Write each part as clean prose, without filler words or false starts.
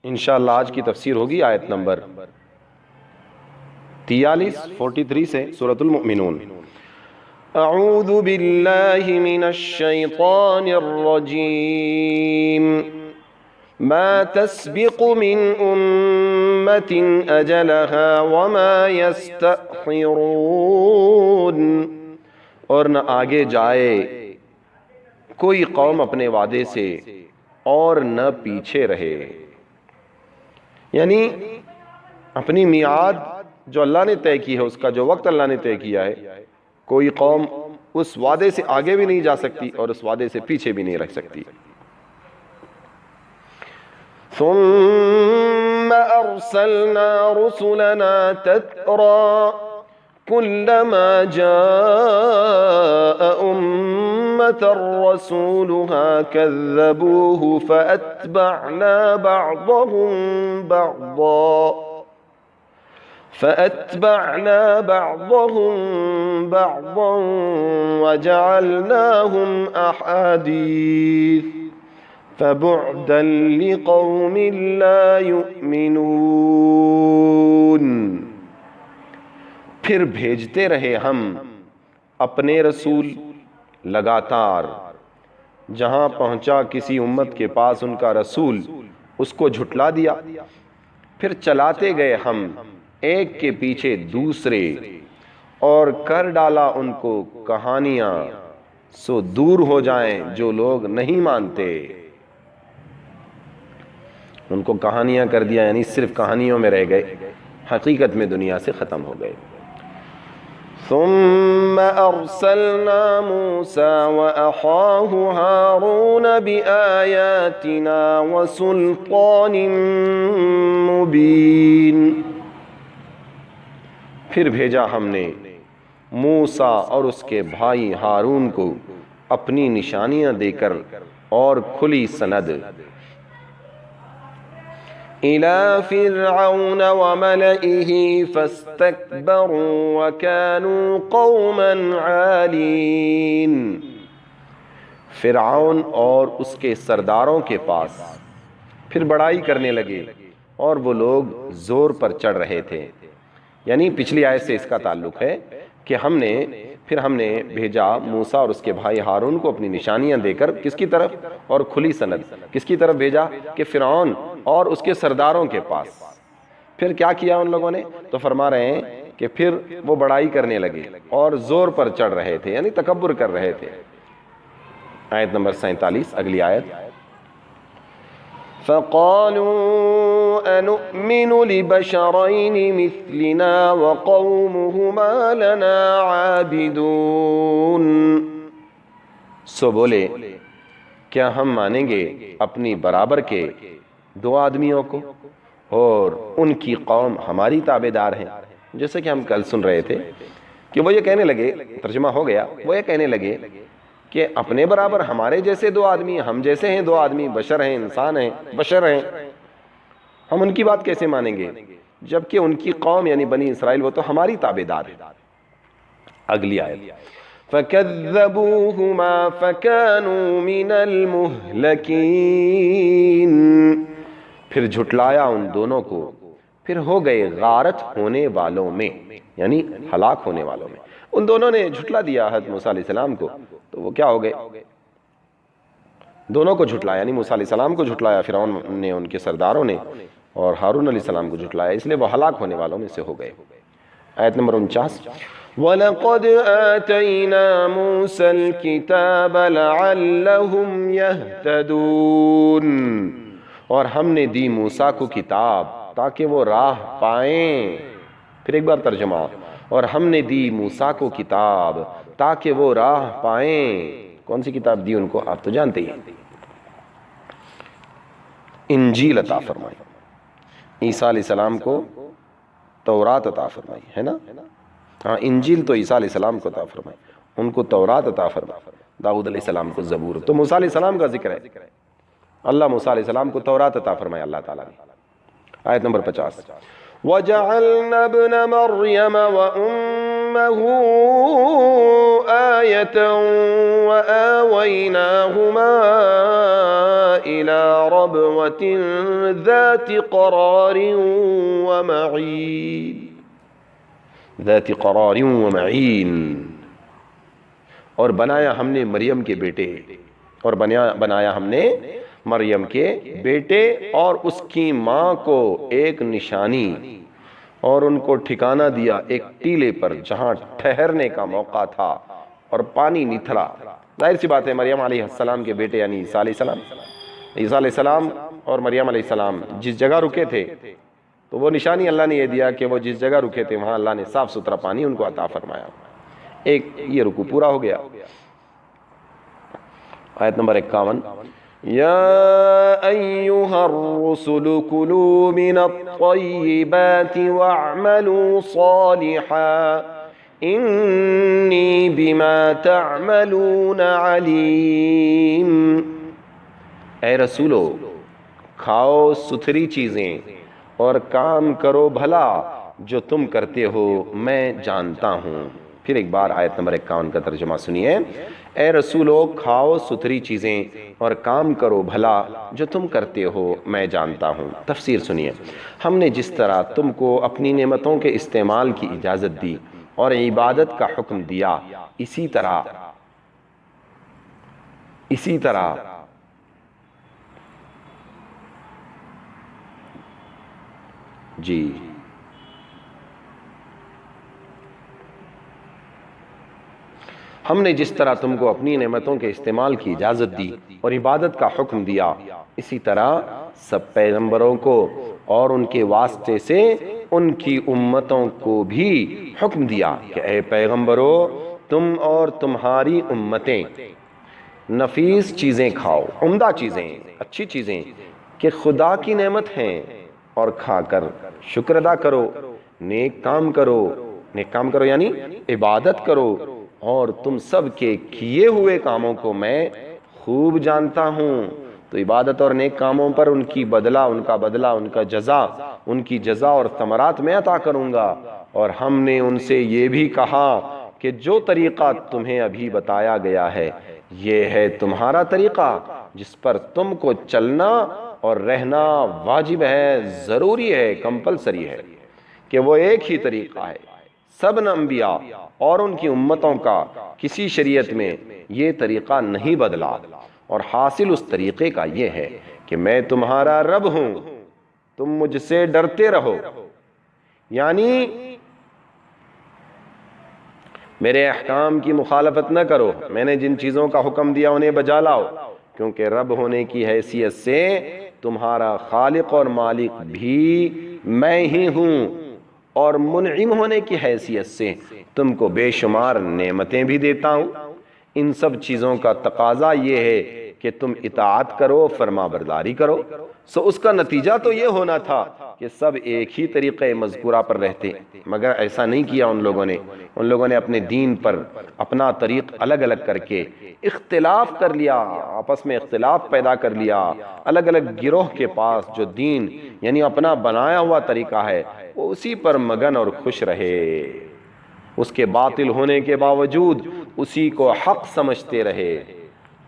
انشاءاللہ آج کی تفسیر ہوگی آیت نمبر 43 سے سورۃ المؤمنون۔ اعوذ باللہ من الشیطان الرجیم ما تسبق من امت اجلها وما يستأخرون، اور نہ آگے جائے کوئی قوم اپنے وعدے سے اور نہ پیچھے رہے، یعنی اپنی میعاد جو اللہ نے طے کی ہے، اس کا جو وقت اللہ نے طے کیا ہے، کوئی قوم اس وعدے سے آگے بھی نہیں جا سکتی اور اس وعدے سے پیچھے بھی نہیں رہ سکتی۔ ثم ارسلنا رسلنا تترا كلما جاء أمة رسولها كذبوه فأتبعنا بعضهم بعضا وجعلناهم أحاديث فبعدا لقوم لا يؤمنون۔ پھر بھیجتے رہے ہم اپنے رسول لگاتار، جہاں پہنچا کسی امت کے پاس ان کا رسول اس کو جھٹلا دیا، پھر چلاتے گئے ہم ایک کے پیچھے دوسرے اور کر ڈالا ان کو کہانیاں سو دور ہو جائیں جو لوگ نہیں مانتے۔ ان کو کہانیاں کر دیا، یعنی صرف کہانیوں میں رہ گئے، حقیقت میں دنیا سے ختم ہو گئے۔ ثم ارسلنا موسى واخاه هارون بآياتنا وسلطان مبين، پھر بھیجا ہم نے موسیٰ اور اس کے بھائی ہارون کو اپنی نشانیاں دے کر اور کھلی سند، إِلَى فِرْعَوْنَ وَمَلَئِهِ فَاسْتَكْبَرُوا وَكَانُوا قَوْمًا عَالِينَ، فرعون اور اس کے سرداروں کے پاس پھر بڑائی کرنے لگے اور وہ لوگ زور پر چڑھ رہے تھے۔ یعنی پچھلی آیت سے اس کا تعلق ہے کہ ہم نے بھیجا موسیٰ اور اس کے بھائی ہارون کو اپنی نشانیاں دے کر، کس کی طرف؟ اور کھلی سند، کس کی طرف بھیجا؟ کہ فرعون اور اس کے سرداروں کے پاس۔ پھر کیا کیا ان لوگوں نے؟ تو فرما رہے ہیں کہ پھر وہ بڑائی کرنے لگے اور زور پر چڑھ رہے تھے، یعنی تکبر کر رہے تھے۔ آیت نمبر 47، اگلی آیت۔ فَقَالُوا أَنُؤْمِنُ لِبَشَرَيْنِ مِثْلِنَا وَقَوْمُهُمَا لَنَا عَابِدُونَ، سو بولے کیا ہم مانیں گے اپنی برابر کے دو آدمیوں کو اور ان کی قوم ہماری تابعدار ہیں؟ جیسے کہ ہم کل سن رہے تھے کہ وہ یہ کہنے لگے، ترجمہ ہو گیا، وہ یہ کہنے لگے کہ اپنے برابر ہمارے جیسے دو آدمی، ہم جیسے ہیں دو آدمی، بشر ہیں، انسان ہیں، بشر ہیں، ہم ان کی بات کیسے مانیں گے جبکہ ان کی قوم یعنی بنی اسرائیل وہ تو ہماری تابعدار ہے۔ اگلی آیت۔ فَكَذَّبُوهُمَا فَكَانُوا مِنَ الْمُهْلَكِينَ، پھر جھٹلایا ان دونوں کو، پھر ہو گئے غارت ہونے والوں میں، یعنی ہلاک ہونے والوں میں۔ ان دونوں نے جھٹلا دیا حضرت موسیٰ علیہ السلام کو، تو وہ کیا ہو گئے؟ دونوں کو جھٹلایا، یعنی موسیٰ علیہ السلام کو جھٹلایا فرعون نے، ان کے سرداروں نے، اور ہارون علیہ السلام کو جھٹلایا، اس لیے وہ ہلاک ہونے والوں میں سے ہو گئے۔ آیت نمبر 49۔ وَلَقَدْ آتَيْنَا مُوسَى الْكِتَابَ لَعَلَّهُمْ يَهْتَدُونَ، اور ہم نے دی موسیٰ کو کتاب تاکہ وہ راہ پائیں۔ پھر ایک بار ترجمہ، اور ہم نے دی موسیٰ کو کتاب تاکہ وہ راہ پائیں۔ کون سی کتاب دی ان کو؟ آپ تو جانتے ہی ہیں، انجیل عطا فرمائی۔ عیسیٰ علیہ السلام کو تورات عطا فرمائی، ہے نا؟ ہاں، انجیل تو عیسیٰ علیہ السلام کو عطا فرمائی، ان کو تورات عطا فرمائی، داؤد علیہ السلام کو زبور۔ تو موسیٰ علیہ السلام کا ذکر ہے، اللہ موسیٰ علیہ السلام کو تورات عطا فرمائی اللہ تعالیٰ نے۔ آیت نمبر 50۔ وَجَعَلْنَا ابْنَ مَرْيَمَ وَأُمَّهُ أمه آية وآويناهما إلى ربوة ذات قرار ومعين ذات قرار ومعين اور بنایا ہم نے مریم کے بیٹے اور بنایا ہم نے مریم کے بیٹے اور اس کی ماں کو ایک نشانی اور ان کو ٹھکانہ دیا ایک ٹیلے پر جہاں ٹھہرنے کا موقع تھا اور پانی نتھرا. ظاہر سی بات ہے مریم علیہ السلام کے بیٹے یعنی عیسیٰ علیہ السلام، عیسیٰ علیہ السلام اور مریم علیہ السلام جس جگہ رکے تھے تو وہ نشانی اللہ نے یہ دیا کہ وہ جس جگہ رکے تھے وہاں اللہ نے صاف ستھرا پانی ان کو عطا فرمایا. ایک یہ رکوع پورا ہو گیا. آیت نمبر 51 یا ایہا الرسل کلوا من الطیبات واعملوا صالحا انی بما تعملون علیم. اے رسولو کھاؤ ستھری چیزیں اور کام کرو بھلا جو تم کرتے ہو میں جانتا ہوں. پھر ایک بار آیت نمبر 51 کا ترجمہ سنیے. اے رسولو کھاؤ ستھری چیزیں اور کام کرو بھلا جو تم کرتے ہو میں جانتا ہوں. تفسیر سنیے. ہم نے جس طرح تم کو اپنی نعمتوں کے استعمال کی اجازت دی اور عبادت کا حکم دیا اسی طرح جی ہم نے جس طرح تم کو اپنی نعمتوں کے استعمال کی اجازت دی اور عبادت کا حکم دیا اسی طرح سب پیغمبروں کو اور ان کے واسطے سے ان کی امتوں کو بھی حکم دیا کہ اے پیغمبرو تم اور تمہاری امتیں نفیس چیزیں کھاؤ، عمدہ چیزیں، اچھی چیزیں کہ خدا کی نعمت ہیں اور کھا کر شکر ادا کرو، نیک کام کرو یعنی عبادت کرو اور تم سب کے کیے ہوئے کاموں کو میں خوب جانتا ہوں. تو عبادت اور نیک کاموں پر ان کا بدلہ ان کا جزا ان کی جزا اور ثمرات میں عطا کروں گا. اور ہم نے ان سے یہ بھی کہا کہ جو طریقہ تمہیں ابھی بتایا گیا ہے یہ ہے تمہارا طریقہ جس پر تم کو چلنا اور رہنا واجب ہے، ضروری ہے، کمپلسری ہے کہ وہ ایک ہی طریقہ ہے. سب انبیاء اور ان کی امتوں کا کسی شریعت میں یہ طریقہ نہیں بدلا اور حاصل اس طریقے کا یہ ہے کہ میں تمہارا رب ہوں، تم مجھ سے ڈرتے رہو، یعنی میرے احکام کی مخالفت نہ کرو، میں نے جن چیزوں کا حکم دیا انہیں بجا لاؤ، کیونکہ رب ہونے کی حیثیت سے تمہارا خالق اور مالک بھی میں ہی ہوں اور منعم ہونے کی حیثیت سے تم کو بے شمار نعمتیں بھی دیتا ہوں. ان سب چیزوں کا تقاضا یہ ہے کہ تم اطاعت کرو، فرما برداری کرو. سو اس کا نتیجہ تو یہ ہونا تھا کہ سب ایک ہی طریقے مذکورہ پر رہتے، مگر ایسا نہیں کیا ان لوگوں نے اپنے دین پر اپنا طریق الگ الگ کر کے اختلاف کر لیا، آپس میں اختلاف پیدا کر لیا. الگ الگ گروہ کے پاس جو دین یعنی اپنا بنایا ہوا طریقہ ہے وہ اسی پر مگن اور خوش رہے، اس کے باطل ہونے کے باوجود اسی کو حق سمجھتے رہے.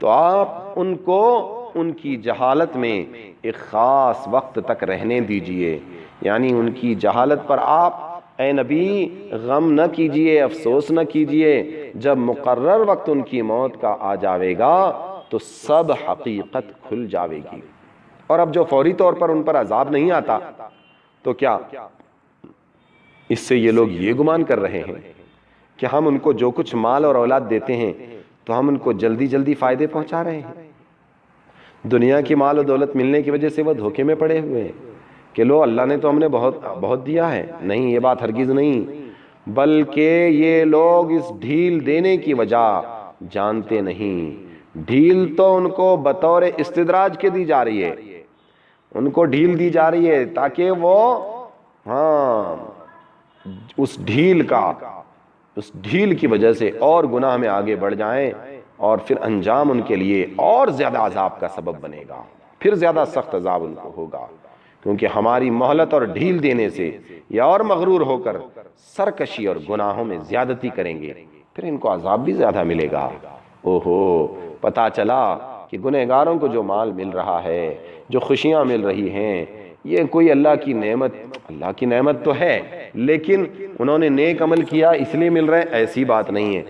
تو آپ ان کو ان کی جہالت میں ایک خاص وقت تک رہنے دیجئے، یعنی ان کی جہالت پر آپ اے نبی غم نہ کیجئے، افسوس نہ کیجئے. جب مقرر وقت ان کی موت کا آ جاوے گا تو سب حقیقت کھل جاوے گی. اور اب جو فوری طور پر ان پر عذاب نہیں آتا تو کیا اس سے یہ لوگ یہ گمان کر رہے ہیں کہ ہم ان کو جو کچھ مال اور اولاد دیتے ہیں تو ہم ان کو جلدی جلدی فائدے پہنچا رہے ہیں؟ دنیا کی مال و دولت ملنے کی وجہ سے وہ دھوکے میں پڑے ہوئے ہیں کہ لو اللہ نے تو ہم نے بہت دیا ہے. نہیں، یہ بات ہرگز نہیں، بلکہ یہ لوگ اس ڈھیل دینے کی وجہ جانتے نہیں. ڈھیل تو ان کو بطور استدراج کے دی جا رہی ہے، ان کو ڈھیل دی جا رہی ہے تاکہ وہ اس ڈھیل کی وجہ سے اور گناہ میں آگے بڑھ جائیں اور پھر انجام ان کے لیے اور زیادہ عذاب کا سبب بنے گا، پھر زیادہ سخت عذاب ان کو ہوگا. کیونکہ ہماری مہلت اور ڈھیل دینے سے یا اور مغرور ہو کر سرکشی اور گناہوں میں زیادتی کریں گے، پھر ان کو عذاب بھی زیادہ ملے گا۔ اوہو، پتا چلا کہ گنہگاروں کو جو مال مل رہا ہے، جو خوشیاں مل رہی ہیں، یہ کوئی اللہ کی نعمت تو ہے، لیکن انہوں نے نیک عمل کیا اس لیے مل رہے ہیں، ایسی بات نہیں ہے،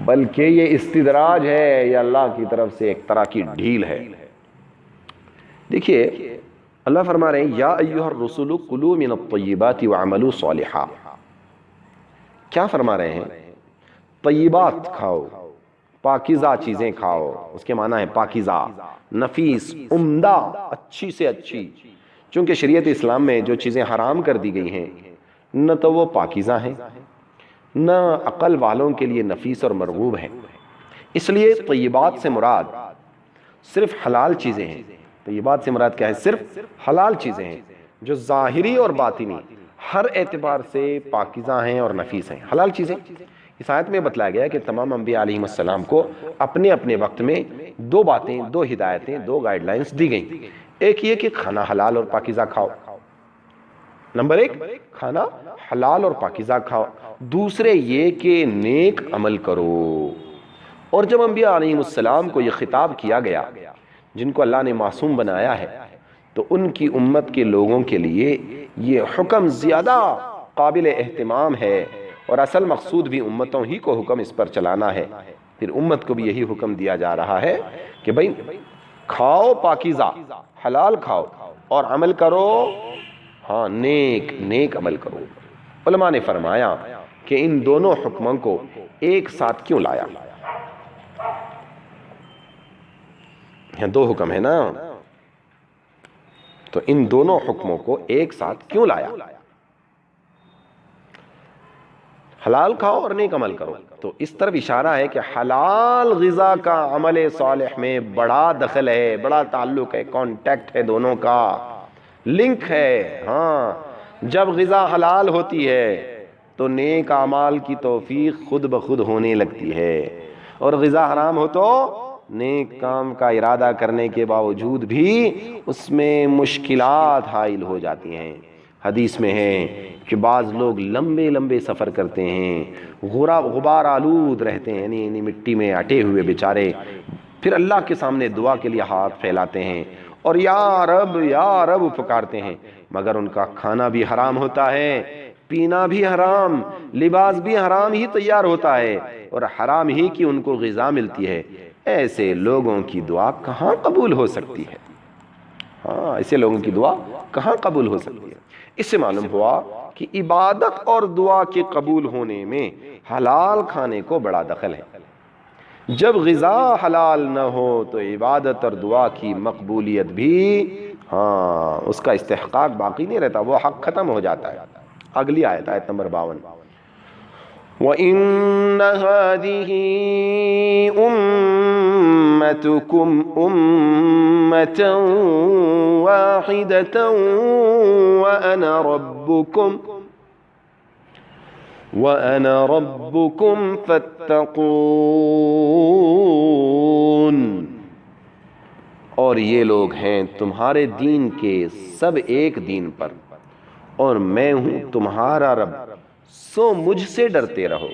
بلکہ یہ استدراج ہے، یہ اللہ کی طرف سے ایک طرح کی ڈھیل ہے۔ دیکھیے اللہ فرما رہے ہیں یا ایھا الرسل کلوا من الطیبات واعملوا صالحا۔ کیا فرما رہے ہیں؟ طیبات کھاؤ، پاکیزہ چیزیں کھاؤ، اس کے معنی ہے پاکیزہ، نفیس، عمدہ، اچھی سے اچھی، چونکہ شریعت اسلام میں جو چیزیں حرام کر دی گئی ہیں نہ تو وہ پاکیزہ ہیں، نہ عقل والوں کے لیے نفیس اور مرغوب ہیں، اس لیے طیبات سے مراد صرف حلال چیزیں ہیں۔ طیبات سے مراد کیا ہے؟ صرف حلال چیزیں ہیں جو ظاہری اور باطنی ہر اعتبار سے پاکیزہ ہیں اور نفیس ہیں، حلال چیزیں۔ اس آیت میں بتلایا گیا کہ تمام انبیاء علیہ السلام کو اپنے اپنے وقت میں دو باتیں، دو ہدایتیں، دو گائیڈ لائنز دی گئیں۔ ایک یہ کہ کھانا حلال اور پاکیزہ کھاؤ، نمبر ایک کھانا حلال اور پاکیزہ کھاؤ، دوسرے یہ کہ نیک عمل کرو۔ اور جب انبیاء علیہ السلام کو یہ خطاب کیا گیا جن کو اللہ نے معصوم بنایا ہے، تو ان کی امت کے لوگوں کے لیے یہ حکم زیادہ قابل اہتمام ہے، اور اصل مقصود بھی امتوں ہی کو حکم اس پر چلانا ہے۔ پھر امت کو بھی یہی حکم دیا جا رہا ہے کہ بھئی کھاؤ پاکیزہ، حلال کھاؤ، اور عمل کرو ہاں نیک عمل کرو۔ علماء نے فرمایا کہ ان دونوں حکموں کو ایک ساتھ کیوں لایا؟ یہاں دو حکم ہے نا، تو ان دونوں حکموں کو ایک ساتھ کیوں لایا؟ حلال کھاؤ اور نیک عمل کرو، تو اس طرف اشارہ ہے کہ حلال غذا کا عمل صالح میں بڑا دخل ہے، بڑا تعلق ہے، کانٹیکٹ ہے، دونوں کا لنک ہے۔ ہاں، جب غذا حلال ہوتی ہے تو نیک اعمال کی توفیق خود بخود ہونے لگتی ہے، اور غذا حرام ہو تو نیک کام کا ارادہ کرنے کے باوجود بھی اس میں مشکلات حائل ہو جاتی ہیں۔ حدیث میں ہے کہ بعض لوگ لمبے لمبے سفر کرتے ہیں، غبار آلود رہتے ہیں، یعنی مٹی میں اٹے ہوئے بیچارے، پھر اللہ کے سامنے دعا کے لیے ہاتھ پھیلاتے ہیں اور یا رب پکارتے ہیں، مگر ان کا کھانا بھی حرام ہوتا ہے، پینا بھی حرام، لباس بھی حرام ہی تیار ہوتا ہے، اور حرام ہی کی ان کو غذا ملتی ہے۔ ایسے لوگوں کی دعا کہاں قبول ہو سکتی ہے؟ ہاں، ایسے لوگوں کی دعا کہاں قبول ہو سکتی ہے؟ اس سے معلوم ہوا کہ عبادت اور دعا کے قبول ہونے میں حلال کھانے کو بڑا دخل ہے۔ جب غذا حلال نہ ہو تو عبادت اور دعا کی مقبولیت بھی اس کا استحقاق باقی نہیں رہتا، وہ حق ختم ہو جاتا ہے۔ اگلی آیت نمبر 52، وَإِنَّ هَٰذِهِ أُمَّتُكُمْ أُمَّةً وَاحِدَةً وَأَنَا رَبُّكُمْ فَاتَّقُونِ۔ اور یہ لوگ ہیں تمہارے دین کے سب ایک دین پر، اور میں ہوں تمہارا رب، سو مجھ سے ڈرتے رہو۔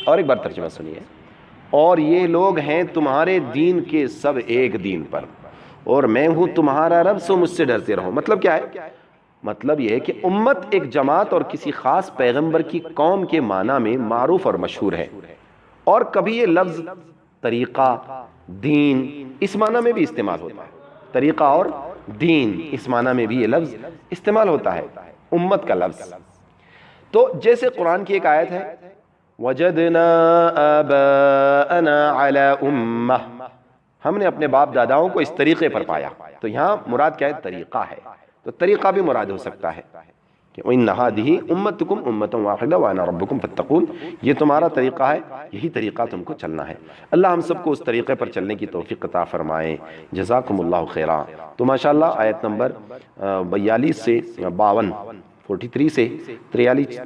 اور ایک بار ترجمہ سنیے، اور یہ لوگ ہیں تمہارے دین کے سب ایک دین پر، اور میں ہوں تمہارا رب، سو مجھ سے ڈرتے رہو۔ مطلب کیا ہے؟ مطلب یہ ہے کہ امت ایک جماعت اور کسی خاص پیغمبر کی قوم کے معنی میں معروف اور مشہور ہے، اور کبھی یہ لفظ طریقہ، دین اس معنی میں بھی استعمال ہوتا ہے، طریقہ اور دین اس معنی میں بھی یہ لفظ استعمال ہوتا ہے، امت کا لفظ۔ تو جیسے قرآن کی ایک آیت ہے وَجَدْنَا آبَاءَنَا عَلَىٰ أُمَّةٍ، ہم نے اپنے باپ داداؤں کو اس طریقے پر پایا، تو یہاں مراد کیا ہے؟ طریقہ ہے، تو طریقہ بھی مراد ہو سکتا ہے کہ وَإِنَّ هَٰذِهِ أُمَّتُكُمْ أُمَّةً وَاحِدَةً وَأَنَا رَبُّكُمْ فَاتَّقُونِ، یہ تمہارا طریقہ ہے، یہی طریقہ تم کو چلنا ہے۔ اللہ ہم سب کو اس طریقے پر چلنے کی توفیق عطا فرمائے۔ جزاکم اللہ خیرا۔ تو ماشاءاللہ آیت نمبر 42 سے 52، 43 سے 43 سے